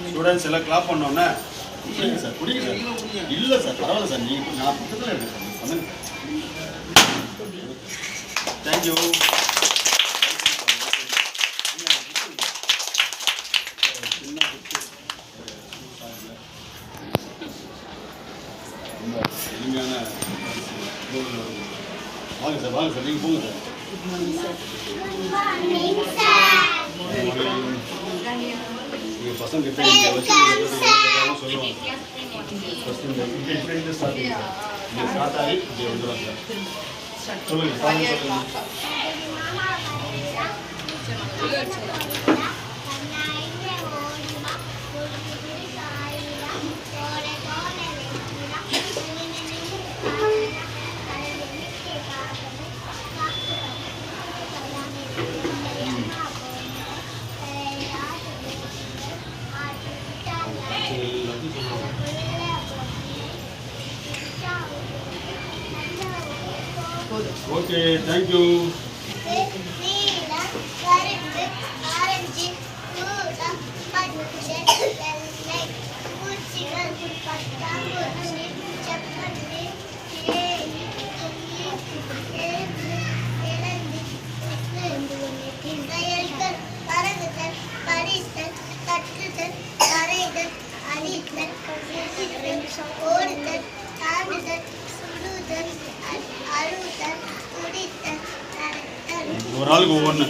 Students எல்லாம் clap பண்ணோன்னே குடிங்க சார் குடிங்க சார். இல்லை சார் பரவாயில்ல சார், நீங்கள் நான் பக்கத்தில் இருக்கேன் சார், பண்ணுங்க. தேங்க்யூ. எளிமையான வாங்க சார், வாங்க சார், நீங்கள் போங்க சார். எங்கள் பசங்க கிட்ட சொல்லுவாங்க. ஃபஸ்ட்டு இந்த ஸ்டார்ட் ஆகி இப்படி வந்துடுவாங்க சார். சொல்லுங்கள் சொல்லுங்கள். Okay, thank you. ஒரு ஆளுக்கு ஒவ்வொன்று.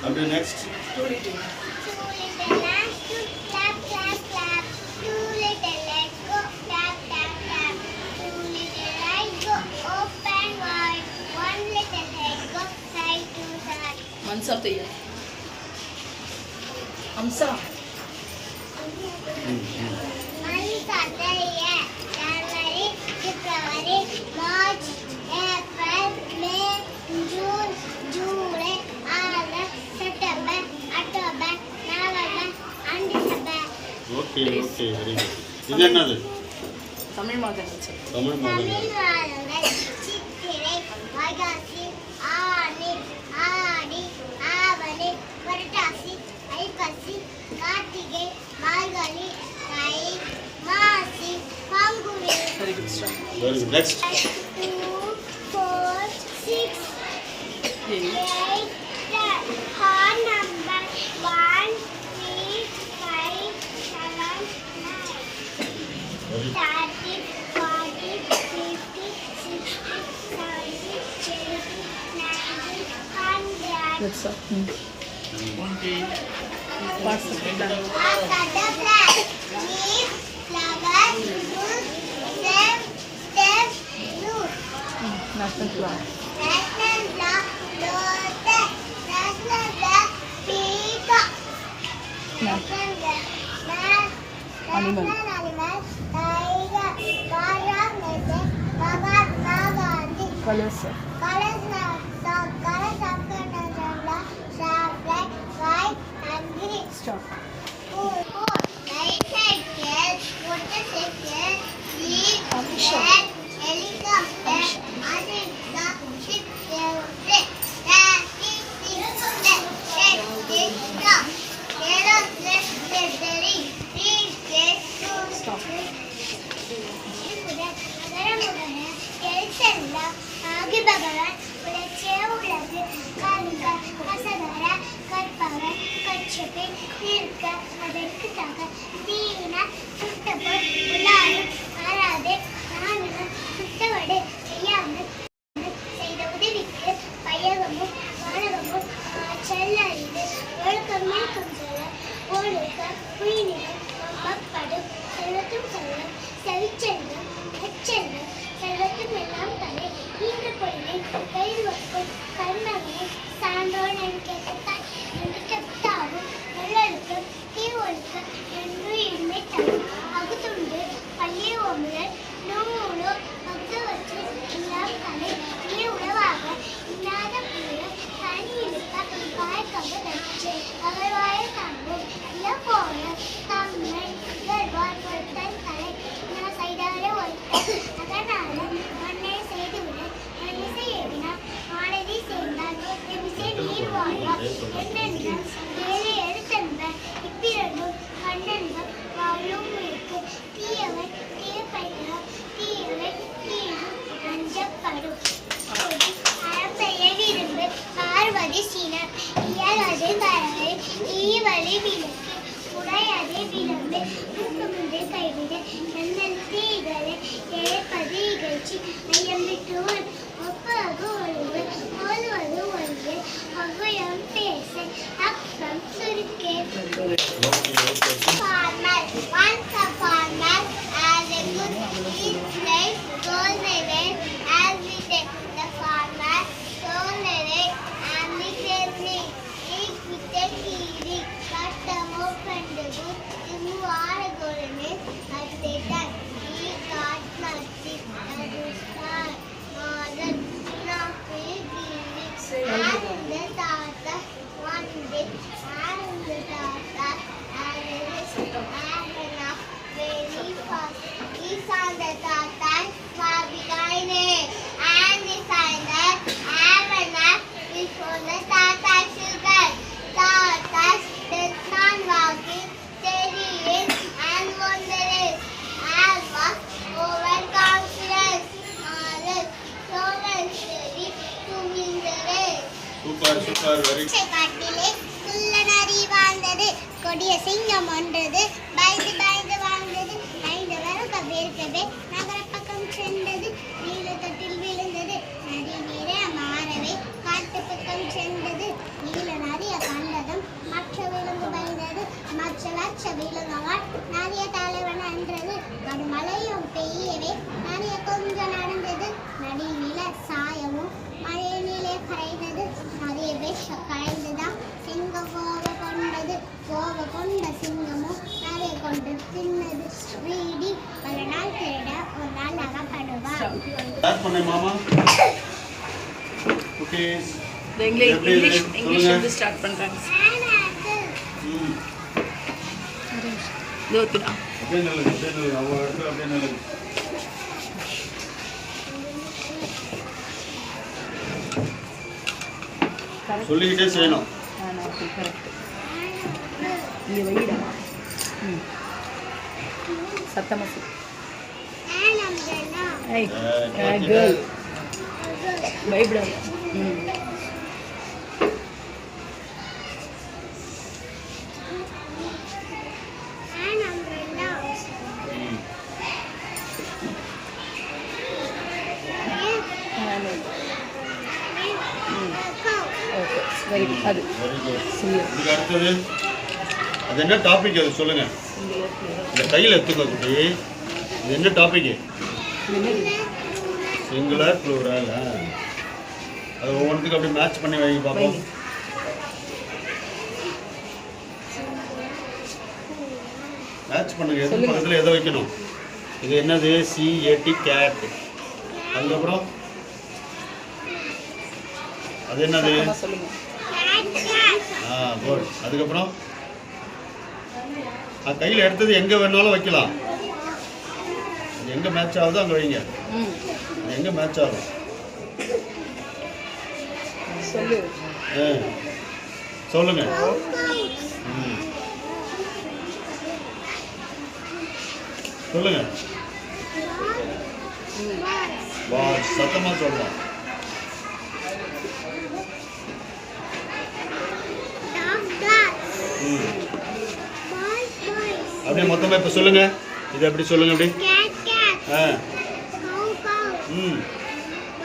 அப்படியே next. Months of the year. Amsa. January, February, March, April, May, June, July, August, September, October, November, and December. Okay okay, very good. இது என்னது? தமிழ் மாதங்கள். தமிழ் மாதங்கள். சித்திரை, வைகாசி, ஆனி, ஆடி, ஆவணி, புரட்டாசி, ஐப்பசி, கார்த்திகை, மார்கழி, தை, மாசி, Panguni. Very good start. Very good. Next. 2, 4, 6, 8, 10. Hard number 1, 3, 5, 7, 9. 30, 40, 50, 60, 70, 80, 90, 100. That's all. What's the plan? After the flag, leaf, flower, fruit, stem, root. National flag. National flag, lotus. National flag, peacock. National flag, Animal. national animal, tiger. Mahatma Gandhi. Colors. Colors of Canada, star, black, white, and green. Stop. Light cycle, motorcycle, jeep, Amisha. van, helicopter, America, ship, airplane, taxi, taxi, truck, aeroplane, ferry, briefcase, Stop. ஆகி பகவான் உலச்சே உலகு காண்க அசதர கற்பவர் கட்சபின் நிற்க அதற்கு தக தீன சுட்டபோல் உலாரும் ஆராதே நானும் சுட்டவடு செய்யாமல் என் கேட்கத்தான் என்று செப்தாவும் நல்லொழுக்க தீவொழுக்க என்று இன்மை தரும் அகுத்துண்டு பள்ளி ஓமுதல் நூலோ பத்து வச்சு எல்லாம் தலை நீ உணவாக இல்லாத புரிய தனி இருக்க வாய்க்காக நச்சு அகழ்வாய தாங்கும் இல்ல போல தம்மை இகழ்வார் பொருத்தன் தலை நான் செய்தார ஒருத்தன் அதனால மண்ணை செய்துவிட மண்ணிசை ஏவினார் மாடதி சேர்ந்தால் எமிசை நீர் வாழ்வார் என்னென்றால் ஏழை எழுத்தென்றார் இப்பிரண்டும் கண்ணென்பார் வாழும் இருக்கு தீயவை தீயப்பைகிறார் தீயவை தீயும் அஞ்சப்படும் அறம்பெயரிருந்து பார்வதி சீனர் இயலது பறவை ஈவழி விளக்கு உடையது விளம்பு ஊக்கமுண்டு கைவிடு எண்ணல் தீகளை ஏற்பது இகழ்ச்சி ஐயம்பிட்டு ஒப்பது ஒழுங்கு ஓதுவது ஒழுங்கு ஒவ்வையம் பேச அக்கம் சுருக்கே farmer once a farmer as a good his life goes away as we take the farmer soul away and we say me eat with the kiri cut the open the book you are a golden at the time he got nothing and you start mother not kiri and the tata one day and the tata very fast. He saw the tata far behind it, and he saw that Avana before the tata sugar. Tata did not walking, steady in and wondering. As was overconfidence, mother so steady to win the race. Super, very. காட்டிலே குள்ளநரி வாழ்ந்தது கொடிய சிங்கம் ஒன்றது பயந்து பயந்து வாழ்ந்தது ஐந்து வரும் கபேற்கவே நகர பக்கம் சென்றது நீல தொட்டில் விழுந்தது நதி நீர மாறவே காட்டு பக்கம் சென்றது நீல நதிய கண்டதும் மற்ற விலங்கு பயந்தது மற்ற லட்ச விலங்குகள் நிறைய தலைவன் என்றது கடுமழையும் பெய்யவே நிறைய கொஞ்சம் நடந்தது நடி நில சாயமும் மழை நிலை கரைந்தது நிறைய விஷ கரைந்துதான் சிங்கம் கோவ கொண்ட சிங்கமும் நிறைய கொண்டு தின்னது வீடி பல நாள் திருட ஒரு நாள் அகப்படுவார் ஸ்டார்ட் பண்ணு மாமா ஓகே இங்கிலீஷ் வந்து ஸ்டார்ட் பண்றாங்க தோத்துடா அப்படியே நல்லது அவங்க இடத்துல அப்படியே நல்லது சொல்லிக்கிட்டே செய்யணும் கரெக்ட் இங்கே வைடா சத்தமாக சொல்லு ஐய் கேர்ள் பயப்படாத வெரி குட் அது வெரி குட் சிங்கிள் இதுக்கு அடுத்தது அது என்ன டாபிக் அது சொல்லுங்க இந்த கையில் எடுத்துக்கோ குட்டி இது என்ன டாபிக் சிங்குலர் ப்ளூரல் அது ஒவ்வொன்றுத்துக்கு அப்படியே மேட்ச் பண்ணி வைங்க பார்ப்போம் மேட்ச் பண்ணுங்க எது பக்கத்தில் எதை வைக்கணும் இது என்னது CAT கேட் அதுக்கப்புறம் அது என்னது சொல்லுங்க குட் அதுக்கப்புறம் கையில் எடுத்தது எங்கே வேணாலும் வைக்கலாம் அது எங்கே மேட்ச் ஆகுதோ அங்கே வைங்க அது எங்கே மேட்ச் ஆகும் சொல்லு சொல்லுங்க சொல்லுங்க சத்தமாக சொல்லலாம் அப்படியே மொத்தமாக இப்போ சொல்லுங்க இது எப்படி சொல்லுங்க அப்படி cat cat ஆ cow cow ம்